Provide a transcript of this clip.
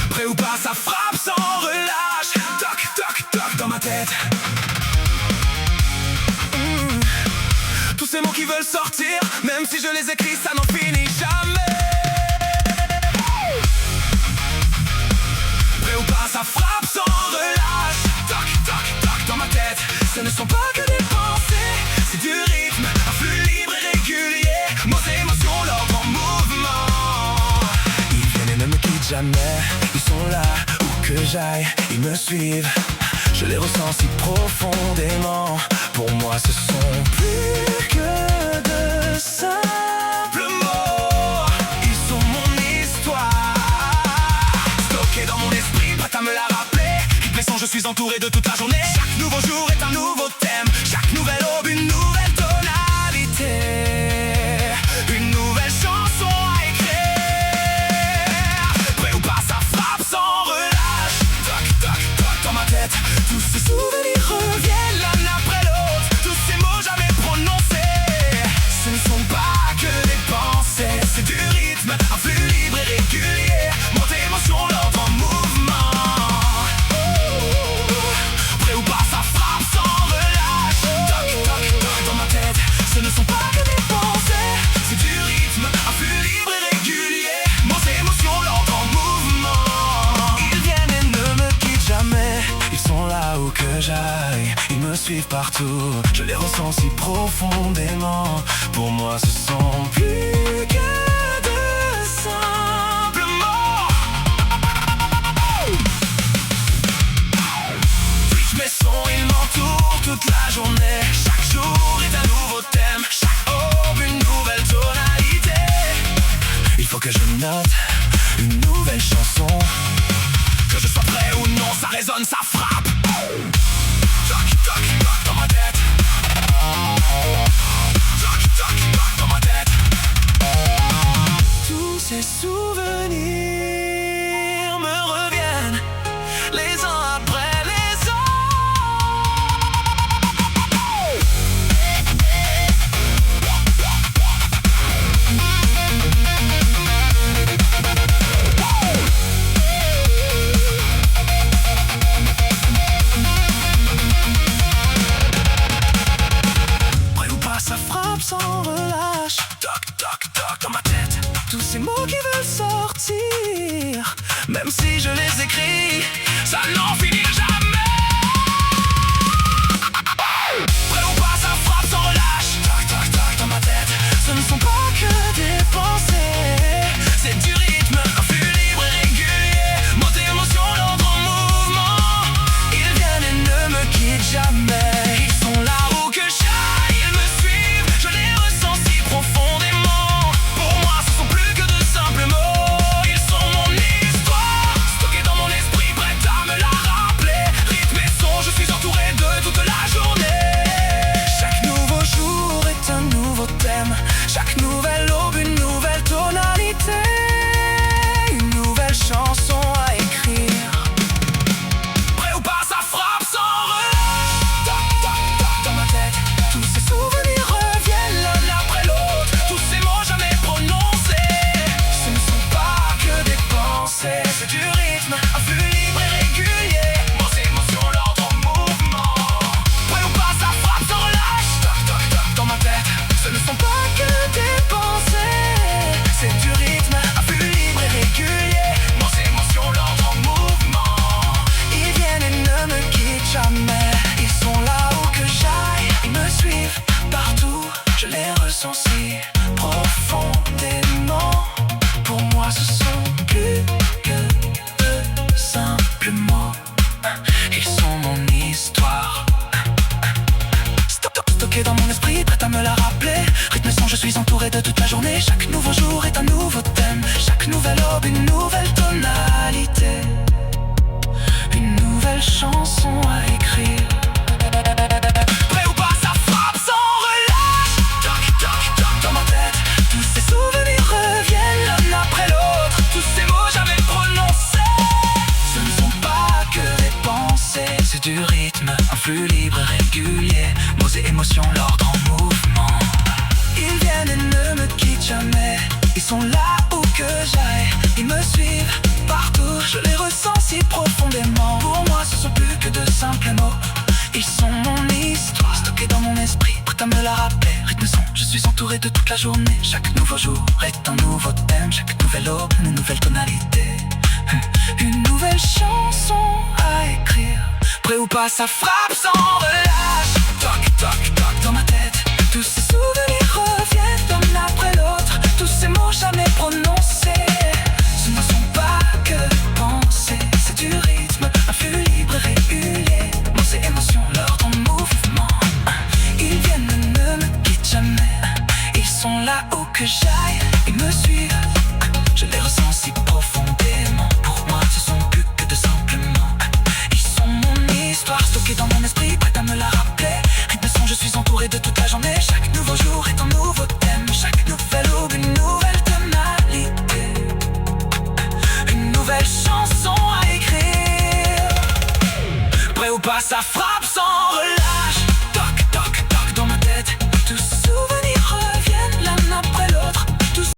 Prêt ou pas, ça frappe sans relâche. Toc, toc, toc dans ma tête. Tous ces mots qui veulent sortir, même si je les écris, ça n'en finit jamais. Prêt ou pas, ça frappe sans relâche. Toc, toc, toc dans ma tête. Ce ne sont pas que des pensées, c'est du rythme, un flux libre et régulier. Mots et émotions, l'ordre en mouvement. Ils viennent et ne me quittent jamais. Ils sont là où que j'aille, ils me suivent. Je les ressens si profondément. Pour moi ce sont plus que de simples mots. Ils sont mon histoire, stockés dans mon esprit, prêt à me la rappeler. Rythme et son, je suis entouré de toute la journée. Chaque nouveau jour est un nouveau thème. Chaque nouvelle aube, une nouvelle tonalité. Une nouvelle chanson à écrire. Prêt ou pas, ça frappe sans relâche. Toc, toc, toc dans ma tête. Tous ces souvenirs reviennent l'un après l'autre. Tous ces mots jamais prononcés. Ce ne sont pas que des pensées, c'est du rythme, un flux libre et régulier. Mots et émotions, l'ordre en mouvement. Prêt ou pas, ça frappe sans relâche. Toc, toc, toc dans ma tête. Ce ne sont pas que des pensées, c'est du rythme, un flux libre et régulier. Mots et émotions, l'ordre en mouvement. Ils viennent et ne me quittent jamais. Ils sont là où que j'aille, ils me suivent partout. Je les ressens si profondément. Pour moi ce sont plus que de simples mots. Rythme et son, ils m'entourent toute la journée. Chaque jour est un nouveau thème. Chaque aube une nouvelle tonalité. Il faut que je note une nouvelle chanson. Que je sois prêt ou non, ça résonne, ça frappe. Toc, toc, toc dans ma tête. Toc, toc, toc dans ma tête. Tous ces souvenirs me reviennent les uns après les sans relâche. Toc, toc, toc dans ma tête. Tous ces mots qui veulent sortir, même si je les écris, ça n'en finit jamais. Prêt ou pas, ça frappe sans relâche. Toc, toc, toc dans ma tête. Ce ne sont pas que des pensées, c'est du rythme, un flux libre et régulier. Mots et émotions, l'ordre en mouvement. Ils viennent et ne me quittent jamais. Ils sont là où que j'aille, ils me suivent. Je les ressens si profondément. Pour moi ce sont plus que de simples mots. Ils sont mon histoire, stockés dans mon esprit, prêts à me la rappeler. Rythme et son, je suis entouré de toute la journée. Chaque nouveau jour est un nouveau thème. Chaque nouvelle aube, une nouvelle tonalité. Une nouvelle chanson à écrire. Prêt ou pas, ça frappe sans relâche. Toc, toc, toc dans ma tête. Tous ces souvenirs reviennent l'un après l'autre. Tous ces mots jamais prononcés. Ce ne sont pas que des pensées, c'est du rythme, un flux libre et régulier. Mots et émotions, l'ordre en mouvement. Prêt ou pas, ça frappe sans relâche. Toc, toc, toc dans ma tête. Ce ne sont pas que des pensées, c'est du rythme, un flux libre et régulier. Mots et émotions, l'ordre en mouvement. Ils viennent et ne me quittent jamais. Ils sont là où que j'aille, ils me suivent partout. Je les ressens si profondément. Pour moi ce sont plus que de simples mots. Ils sont mon histoire, stockés dans mon esprit, prêt à me la rappeler. Rythme et son, je suis entouré de toute la journée. Chaque nouveau jour est un nouveau thème. Chaque nouvelle aube, une nouvelle tonalité. Une nouvelle chanson à écrire. Prêt ou pas, ça frappe sans relâche. Toc, toc, toc dans ma tête. Tous ces souvenirs reviennent l'un après l'autre. Tous ces mots jamais prononcés. Ce ne sont pas que des pensées, c'est du rythme, un flux libre et régulier. Mots et émotions, l'ordre en mouvement. Ils viennent et ne me quittent jamais. Ils sont là où que j'aille. Ils me suivent partout, je les ressens si profondément. Pour moi ce sont plus que de simples mots. Ils sont mon histoire, stockés dans mon esprit, prêt à me la rappeler. Rythme son, je suis entouré de toute la journée. Chaque nouveau jour est un nouveau thème. Chaque nouvelle aube, une nouvelle tonalité. Une nouvelle chanson à écrire. Prêt ou pas, ça frappe sans relâche. Toc, toc, toc dans ma tête. Tous ces souvenirs reviennent l'un après l'autre. Tous ces mots jamais prononcés. Ce ne sont pas que pensées. C'est du rythme, un flux libre et régulier. Mots et émotions, l'ordre en mouvement. Ils viennent et ne me quittent jamais. Ils sont là où que j'aille. Ils me suivent, je les ressens si profondément. Pour moi ce sont plus que de simples mots. Ils sont mon histoire, stockée dans mon esprit, prête à me la rappeler. Rythme son, je suis entouré de toute la journée. Chaque nouveau jour est un nouveau thème. Chaque nouvelle aube, une nouvelle tonalité. Une nouvelle chanson à écrire. Prêt ou pas, ça frappe